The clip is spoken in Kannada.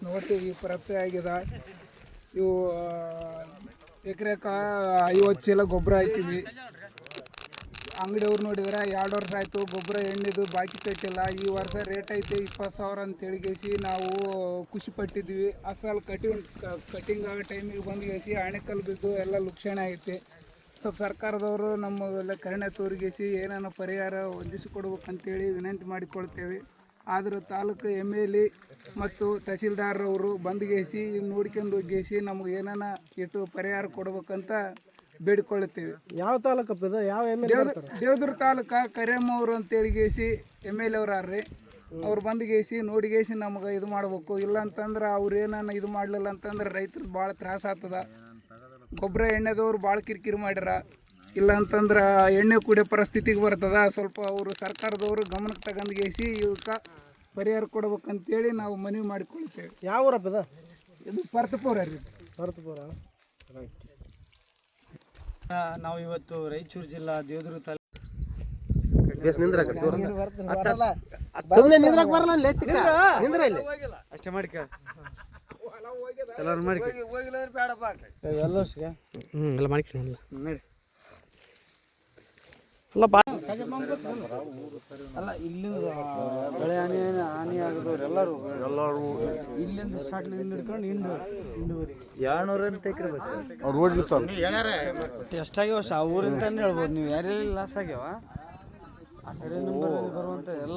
ನೋಡ್ತೀವಿ ಈ ಪ್ರಾಪ್ತಿ ಆಗಿದೆ. ಇವು ಎಕರೆಕ 50 ಚೀಲ ಗೊಬ್ಬರ ಹಾಕಿವಿ. ಅಂಗಡಿಯವ್ರು ನೋಡಿದ್ರೆ 2 ವರ್ಷ ಆಯಿತು ಗೊಬ್ಬರ ಎಣ್ಣೆದು ಬಾಕಿ ಕಟ್ಟಿಲ್ಲ. ಈ ವರ್ಷ ರೇಟ್ ಐತೆ 20,000 ಅಂತೇಳಿಗೇಸಿ ನಾವು ಖುಷಿ ಪಟ್ಟಿದ್ವಿ. ಅಸಲು ಕಟಿಂಗ್ ಆಗೋ ಟೈಮಿಗೆ ಬಂದುಗೇಸಿ ಆಣೆಕಲ್ಲು ಬಿದ್ದು ಎಲ್ಲ ಲುಕ್ಷಣೆ ಆಗೈತೆ. ಸ್ವಲ್ಪ ಸರ್ಕಾರದವರು ನಮ್ಮೆಲ್ಲ ಕರುಣೆ ತೋರಿಗೇಸಿ ಏನೇನೋ ಪರಿಹಾರ ಹೊಂದಿಸಿಕೊಡ್ಬೇಕಂತೇಳಿ ವಿನಂತಿ ಮಾಡಿಕೊಳ್ತೇವೆ. ಆದರೂ ತಾಲೂಕು MLA ಮತ್ತು ತಹಸೀಲ್ದಾರವರು ಬಂದುಗೇಸಿ ನೋಡ್ಕೊಂಡು ಹೋಗೇಸಿ ನಮಗೆ ಏನಾನ ಇಟ್ಟು ಪರಿಹಾರ ಕೊಡ್ಬೇಕಂತ ಬೇಡಿಕೊಳ್ಳುತ್ತೇವೆ. ಯಾವ ತಾಲೂಕು ಇದು? ಯಾವ ದೇವದುರ್ಗ ತಾಲೂಕು ಕರಿಯಮ್ಮವ್ರು ಅಂತೇಳಿಗೇಸಿ MLA ಅವ್ರಾರ್ರಿ. ಅವ್ರು ಬಂದುಗೇಸಿ ನೋಡಿಗೇಸಿ ನಮಗೆ ಇದು ಮಾಡ್ಬೇಕು. ಇಲ್ಲ ಅಂತಂದ್ರೆ ಅವ್ರು ಏನಾನ ಇದು ಮಾಡಲಿಲ್ಲ ಅಂತಂದ್ರೆ ರೈತರಿಗೆ ಭಾಳ ತ್ರಾಸ ಆಗ್ತದ. ಗೊಬ್ಬರ ಎಣ್ಣೆದವ್ರು ಭಾಳ ಕಿರಿಕಿರಿ ಮಾಡ್ಯಾರ. ಇಲ್ಲ ಅಂತಂದ್ರೆ ಎಣ್ಣೆ ಕುಡಿಯೋ ಪರಿಸ್ಥಿತಿಗೆ ಬರ್ತದ. ಸ್ವಲ್ಪ ಅವರು ಸರ್ಕಾರದವರು ಗಮನಕ್ಕೆ ತಗೊಂಡ್ಗೇಸಿ ಇವಕ್ಕೆ ಪರಿಹಾರ ಕೊಡ್ಬೇಕಂತೇಳಿ ನಾವು ಮನವಿ ಮಾಡಿಕೊಳ್ತೇವೆ. ಯಾವ ಊರಪ್ಪ ಇದು? ಇದು ಪರ್ತಪುರ ರೀ. ಪರ್ತಪುರ. ನಾವು ಇವತ್ತು ರಾಯಚೂರು ಜಿಲ್ಲಾ ದೇವದುರ್ಗ ತಾಲೂಕು ಅಷ್ಟೇ ಮಾಡಿಕ ಎಲ್ಲರೂ ಮಾಡಿಕ ಎಲ್ಲ ಮಾಡಿಕೊಂಡು ಅಲ್ಲ ಇಲ್ಲಿಂದ ಬೆಳೆ ಹಾನಿ ಆಗೋದವ್ರು ಎಲ್ಲರೂ ಇಲ್ಲಿಂದ ಸ್ಟಾರ್ಟ್ ಹಿಡ್ಕೊಂಡು ಹಿಂದುವರಿ 200 ಅಂತ ಎಕರೆ ಎಷ್ಟಾಗ್ಯಾವ ಆ ಊರಿಂದಾನೆ ಹೇಳ್ಬೋದು ನೀವು. ಯಾರೆಲ್ಲ ಲಾಸ್ ಆಗ್ಯಾವ ಆ ಸರಿ ನಂಬರ್ ಬರುವಂಥ ಎಲ್ಲ